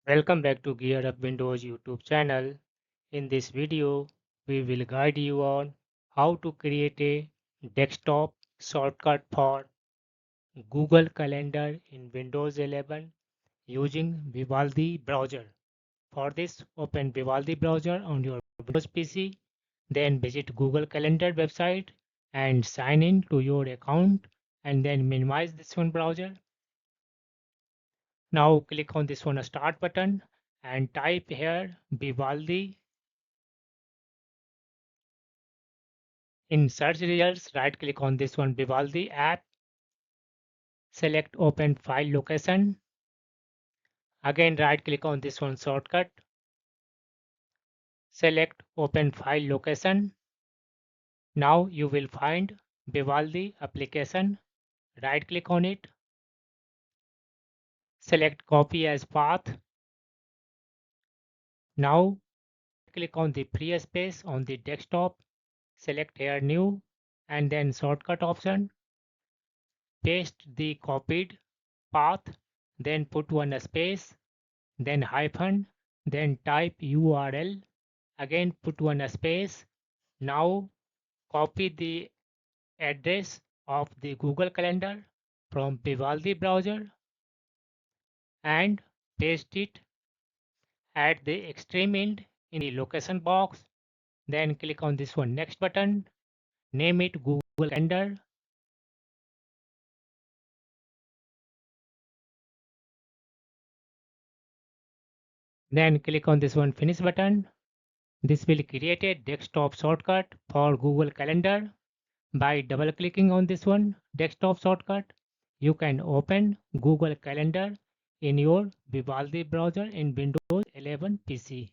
Welcome back to Gear Up Windows YouTube channel. In this video, we will guide you on how to create a desktop shortcut for Google Calendar in Windows 11 using Vivaldi browser. For this, open Vivaldi browser on your Windows PC, then visit Google Calendar website and sign in to your account and then minimize this one browser. Now click on this one start button and type here Vivaldi. In search results, right click on this one Vivaldi app, select open file location. Again right click on this one shortcut, select open file location. Now you will find Vivaldi application, right click on it, select copy as path. Now click on the free space on the desktop, select here new and then shortcut option, paste the copied path, then put one space, then hyphen, then type URL, again put one space. Now copy the address of the Google Calendar from Vivaldi browser and paste it at the extreme end in the location box. Then click on this one next button, name it Google Calendar. Then click on this one finish button. This will create a desktop shortcut for Google Calendar. By double clicking on this one desktop shortcut, you can open Google Calendar in your Vivaldi browser in Windows 11 PC.